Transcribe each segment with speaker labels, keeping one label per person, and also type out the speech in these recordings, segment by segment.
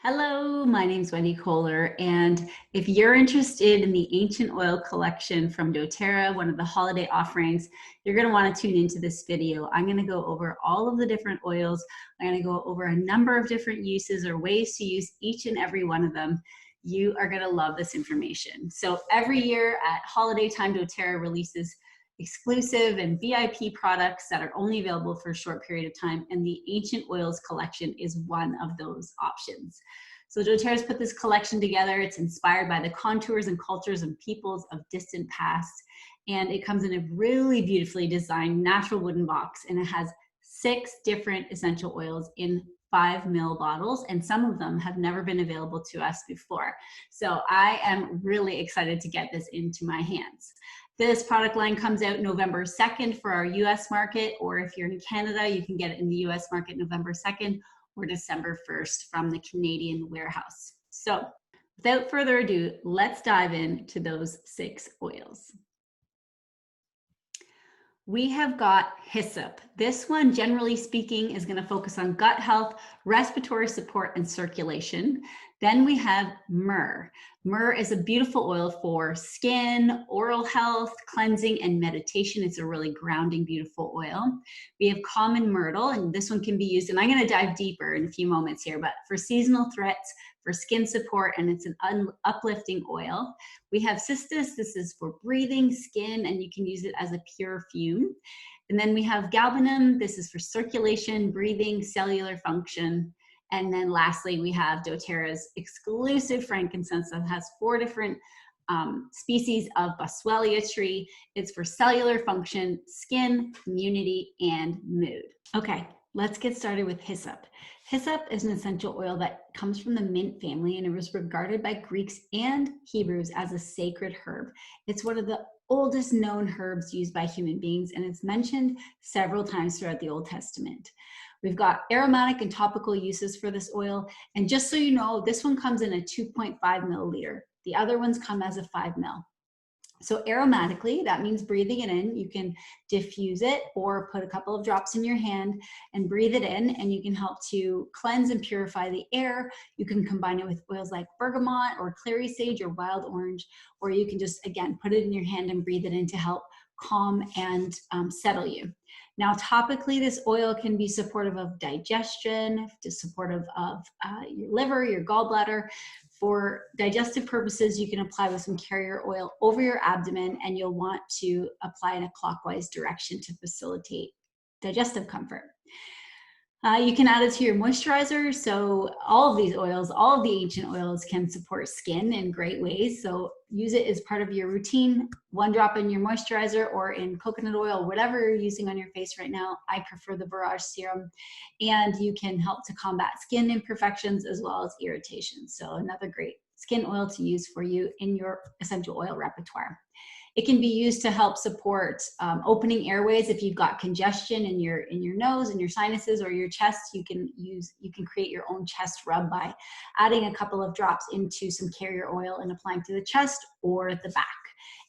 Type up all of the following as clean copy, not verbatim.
Speaker 1: Hello, my name is Wendi Kohler, and if you're interested in the ancient oil collection from doTERRA, one of the holiday offerings, you're going to want to tune into this video. I'm going to go over all of the different oils. I'm going to go over a number of different uses or ways to use each and every one of them. You are going to love this information. So every year at holiday time, doTERRA releases exclusive and VIP products that are only available for a short period of time, and the Ancient Oils collection is one of those options. So doTERRA's put this collection together. It's inspired by the contours and cultures and peoples of distant past, and it comes in a really beautifully designed natural wooden box, and it has 6 different essential oils in 5 ml bottles, and some of them have never been available to us before. So I am really excited to get this into my hands. This product line comes out November 2nd for our US market, or if you're in Canada, you can get it in the US market November 2nd or December 1st from the Canadian warehouse. So without further ado, let's dive into those 6 oils. We have got Hyssop. This one, generally speaking, is going to focus on gut health, respiratory support, and circulation. Then we have Myrrh. Myrrh is a beautiful oil for skin, oral health, cleansing, and meditation. It's a really grounding, beautiful oil. We have common myrtle, and this one can be used, and I'm going to dive deeper in a few moments here, but for seasonal threats, for skin support, and it's an uplifting oil. We have Cistus. This is for breathing, skin, and you can use it as a pure fume. And then we have Galbanum. This is for circulation, breathing, cellular function. And then lastly, we have doTERRA's exclusive frankincense that has 4 different species of boswellia tree. It's for cellular function, skin, immunity, and mood. Okay, let's get started with Hyssop. Hyssop is an essential oil that comes from the mint family, and it was regarded by Greeks and Hebrews as a sacred herb. It's one of the oldest known herbs used by human beings, and it's mentioned several times throughout the Old Testament. We've got aromatic and topical uses for this oil. And just so you know, this one comes in a 2.5 milliliter. The other ones come as a 5 ml. So aromatically, that means breathing it in. You can diffuse it or put a couple of drops in your hand and breathe it in, and you can help to cleanse and purify the air. You can combine it with oils like bergamot or clary sage or wild orange, or you can just, again, put it in your hand and breathe it in to help calm and settle you. Now, topically, this oil can be supportive of digestion, supportive of your liver, your gallbladder. For digestive purposes, you can apply with some carrier oil over your abdomen, and you'll want to apply in a clockwise direction to facilitate digestive comfort. You can add it to your moisturizer. So all of these oils, all of the ancient oils can support skin in great ways. So use it as part of your routine. 1 drop in your moisturizer or in coconut oil, whatever you're using on your face right now. I prefer the Barrage serum. And you can help to combat skin imperfections as well as irritations. So another great skin oil to use for you in your essential oil repertoire. It can be used to help support opening airways. If you've got congestion in your nose and your sinuses or your chest, you can create your own chest rub by adding a couple of drops into some carrier oil and applying to the chest or the back.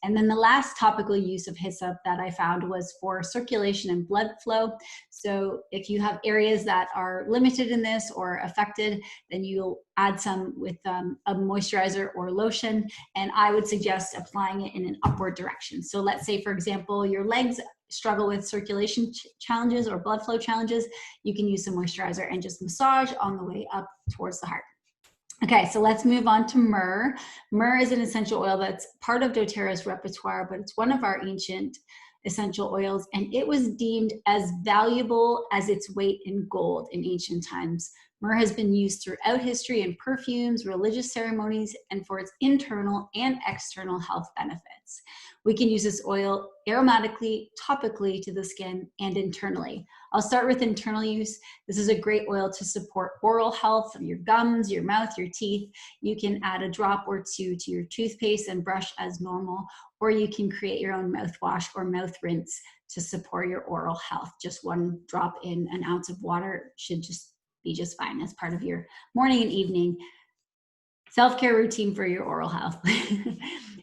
Speaker 1: And then the last topical use of Hyssop that I found was for circulation and blood flow. So if you have areas that are limited in this or affected, then you'll add some with a moisturizer or lotion. And I would suggest applying it in an upward direction. So let's say, for example, your legs struggle with circulation challenges or blood flow challenges, you can use some moisturizer and just massage on the way up towards the heart. Okay, so let's move on to Myrrh. Myrrh is an essential oil that's part of doTERRA's repertoire, but it's one of our ancient essential oils, and it was deemed as valuable as its weight in gold in ancient times. Myrrh has been used throughout history in perfumes, religious ceremonies, and for its internal and external health benefits. We can use this oil aromatically, topically to the skin, and internally. I'll start with internal use. This is a great oil to support oral health of your gums, your mouth, your teeth. You can add a drop or 2 to your toothpaste and brush as normal, or you can create your own mouthwash or mouth rinse to support your oral health. Just 1 drop in an ounce of water should be just fine as part of your morning and evening self-care routine for your oral health.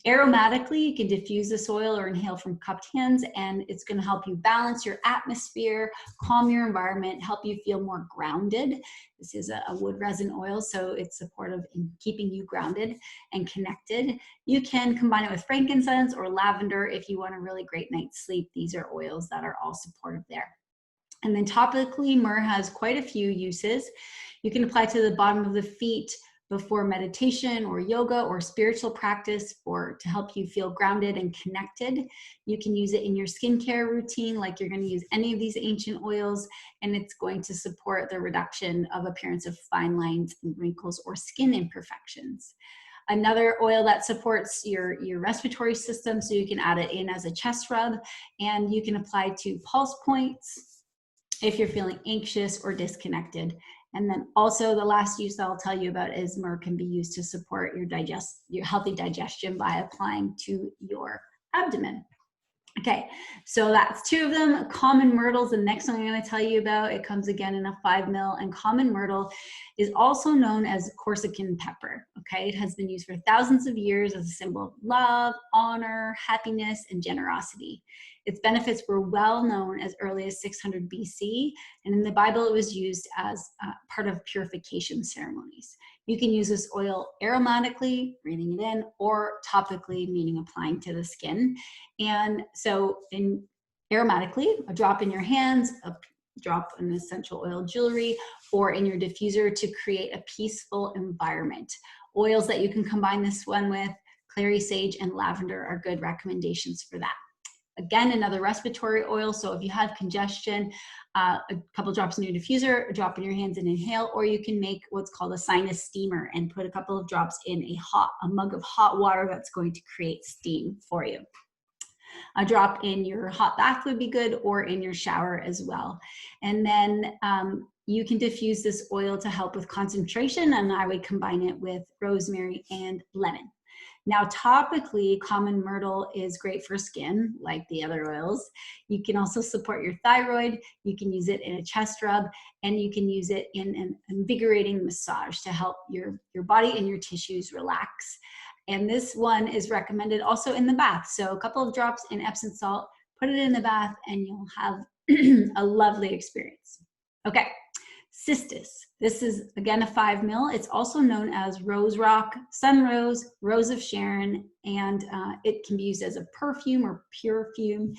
Speaker 1: Aromatically, you can diffuse this oil or inhale from cupped hands, and it's going to help you balance your atmosphere, calm your environment, help you feel more grounded. This is a wood resin oil, so it's supportive in keeping you grounded and connected. You can combine it with frankincense or lavender if you want a really great night's sleep. These are oils that are all supportive there. And then topically, myrrh has quite a few uses. You can apply to the bottom of the feet before meditation or yoga or spiritual practice to help you feel grounded and connected. You can use it in your skincare routine like you're going to use any of these ancient oils, and it's going to support the reduction of appearance of fine lines and wrinkles or skin imperfections. Another oil that supports your respiratory system, so you can add it in as a chest rub, and you can apply to pulse points if you're feeling anxious or disconnected. And then also the last use that I'll tell you about is myrrh can be used to support your healthy digestion by applying to your abdomen. Okay, so that's two of them. Common myrtle is the next one I'm going to tell you about. It comes again in a 5 ml, and common myrtle is also known as Corsican pepper. Okay, it has been used for thousands of years as a symbol of love, honor, happiness, and generosity. Its benefits were well known as early as 600 BC, and in the Bible it was used as part of purification ceremonies. You can use this oil aromatically, breathing it in, or topically, meaning applying to the skin. And so aromatically, a drop in your hands, a drop in essential oil jewelry, or in your diffuser to create a peaceful environment. Oils that you can combine this one with, clary sage and lavender, are good recommendations for that. Again, another respiratory oil. So if you have congestion, a couple drops in your diffuser, a drop in your hands and inhale, or you can make what's called a sinus steamer and put a couple of drops in a mug of hot water that's going to create steam for you. A drop in your hot bath would be good, or in your shower as well. And then you can diffuse this oil to help with concentration, and I would combine it with rosemary and lemon. Now, topically, common myrtle is great for skin, like the other oils. You can also support your thyroid. You can use it in a chest rub, and you can use it in an invigorating massage to help your body and your tissues relax. And this one is recommended also in the bath. So a couple of drops in Epsom salt, put it in the bath, and you'll have a lovely experience. Okay. Cistus. This is again a 5 ml. It's also known as rose rock, sunrose, rose of Sharon, and it can be used as a perfume or perfume.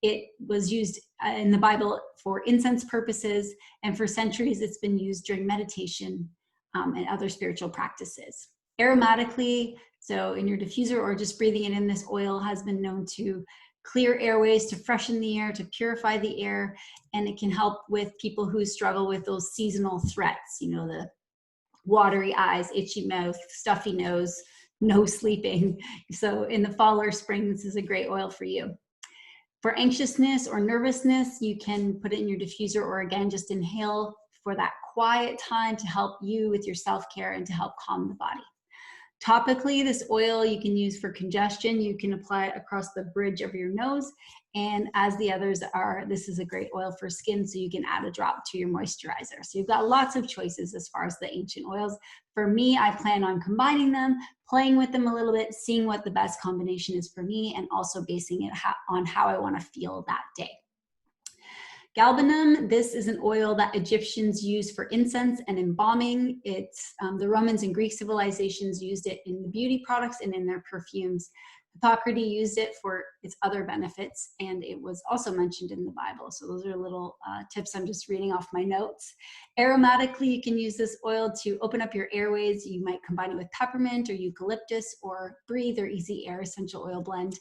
Speaker 1: It was used in the Bible for incense purposes, and for centuries it's been used during meditation and other spiritual practices. Aromatically, so in your diffuser or just breathing it in, this oil has been known to clear airways, to freshen the air, to purify the air, and it can help with people who struggle with those seasonal threats, you know, the watery eyes, itchy mouth, stuffy nose, no sleeping. So in the fall or spring, this is a great oil for you. For anxiousness or nervousness, you can put it in your diffuser, or again, just inhale for that quiet time to help you with your self-care and to help calm the body. Topically, this oil you can use for congestion. You can apply it across the bridge of your nose. And as the others are, this is a great oil for skin, so you can add a drop to your moisturizer. So you've got lots of choices as far as the ancient oils. For me, I plan on combining them, playing with them a little bit, seeing what the best combination is for me, and also basing it on how I want to feel that day. Galbanum, this is an oil that Egyptians used for incense and embalming. It's the Romans and Greek civilizations used it in the beauty products and in their perfumes. Hippocrates used it for its other benefits, and it was also mentioned in the Bible. So those are little tips I'm just reading off my notes. Aromatically, you can use this oil to open up your airways. You might combine it with peppermint or eucalyptus or Breathe or Easy Air essential oil blend.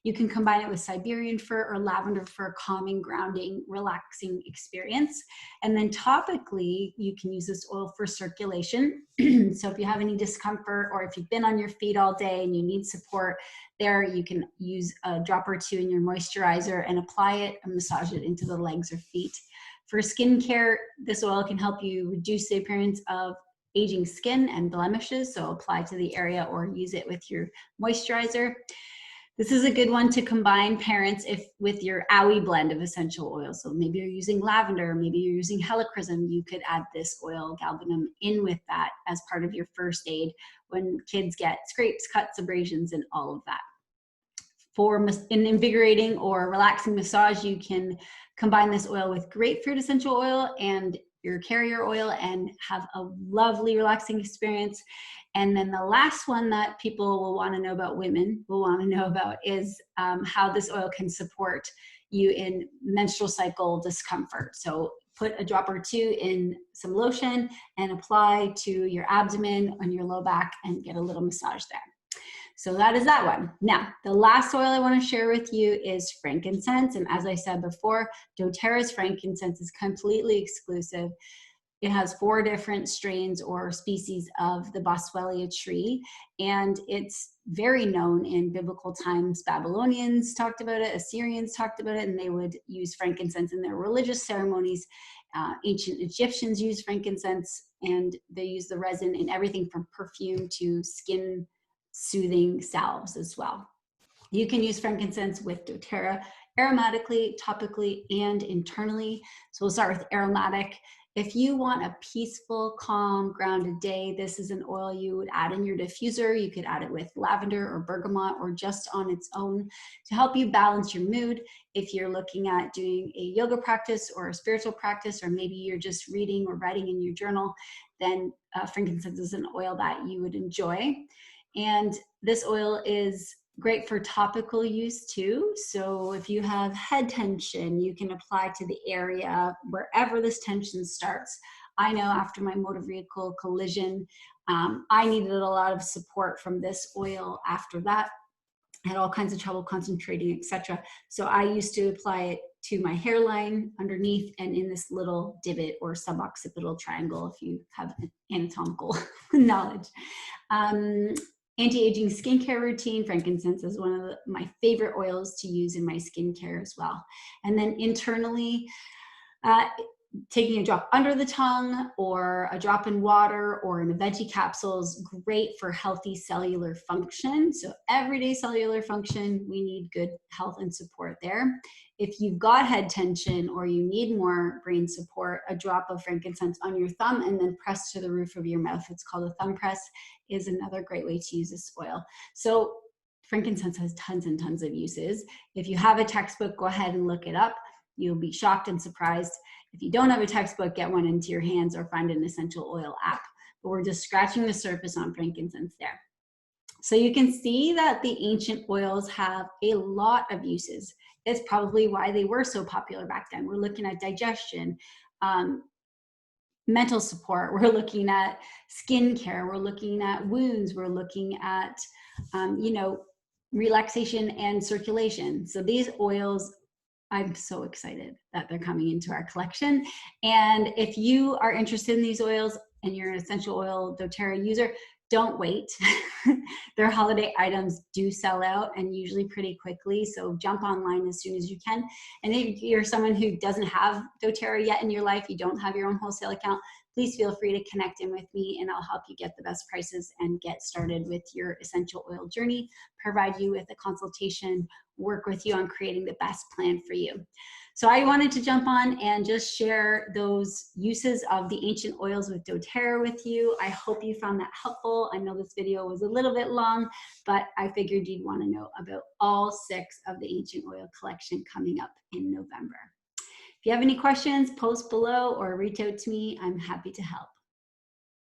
Speaker 1: You can combine it with Siberian fir or lavender for a calming, grounding, relaxing experience. And then topically, you can use this oil for circulation. So if you have any discomfort, or if you've been on your feet all day and you need support there, you can use a drop or two in your moisturizer and apply it and massage it into the legs or feet. For skincare, this oil can help you reduce the appearance of aging skin and blemishes, so apply to the area or use it with your moisturizer. This is a good one to combine, parents, with your AOE blend of essential oils. So maybe you're using lavender, maybe you're using helichrysum. You could add this oil, Galbanum, in with that as part of your first aid when kids get scrapes, cuts, abrasions, and all of that. For an invigorating or relaxing massage, you can combine this oil with grapefruit essential oil and your carrier oil and have a lovely relaxing experience. And then the last one that people will want to know about, women will want to know about, is how this oil can support you in menstrual cycle discomfort. So put a drop or two in some lotion and apply to your abdomen on your low back and get a little massage there. So that is that one. Now, the last oil I want to share with you is frankincense. And as I said before, doTERRA's frankincense is completely exclusive. It has 4 different strains or species of the boswellia tree, and it's very known in biblical times. Babylonians talked about it, Assyrians talked about it, and they would use frankincense in their religious ceremonies. Ancient Egyptians used frankincense, and they used the resin in everything from perfume to skin soothing salves as well. You can use frankincense with doTERRA aromatically, topically, and internally. So we'll start with aromatic. If you want a peaceful, calm, grounded day, this is an oil you would add in your diffuser. You could add it with lavender or bergamot or just on its own to help you balance your mood. If you're looking at doing a yoga practice or a spiritual practice, or maybe you're just reading or writing in your journal, then frankincense is an oil that you would enjoy. And this oil is great for topical use too. So if you have head tension, you can apply to the area wherever this tension starts. I know after my motor vehicle collision, I needed a lot of support from this oil after that. I had all kinds of trouble concentrating, etc. So I used to apply it to my hairline, underneath, and in this little divot or suboccipital triangle if you have anatomical knowledge. Anti-aging skincare routine, frankincense is one of my favorite oils to use in my skincare as well. And then internally, taking a drop under the tongue or a drop in water or in a veggie capsule is great for healthy cellular function. So everyday cellular function, we need good health and support there. If you've got head tension or you need more brain support, a drop of frankincense on your thumb and then press to the roof of your mouth, it's called a thumb press, is another great way to use this oil. So frankincense has tons and tons of uses. If you have a textbook, go ahead and look it up. You'll be shocked and surprised. If you don't have a textbook, get one into your hands or find an essential oil app. But we're just scratching the surface on frankincense there. So you can see that the ancient oils have a lot of uses. It's probably why they were so popular back then. We're looking at digestion, mental support, we're looking at skincare, we're looking at wounds, we're looking at, relaxation and circulation. So these oils, I'm so excited that they're coming into our collection. And if you are interested in these oils and you're an essential oil doTERRA user, don't wait. Their holiday items do sell out and usually pretty quickly. So jump online as soon as you can. And if you're someone who doesn't have doTERRA yet in your life, you don't have your own wholesale account, please feel free to connect in with me and I'll help you get the best prices and get started with your essential oil journey, provide you with a consultation, work with you on creating the best plan for you. So I wanted to jump on and just share those uses of the ancient oils with doTERRA with you. I hope you found that helpful. I know this video was a little bit long, but I figured you'd want to know about all 6 of the ancient oil collection coming up in November. If you have any questions, post below or reach out to me. I'm happy to help.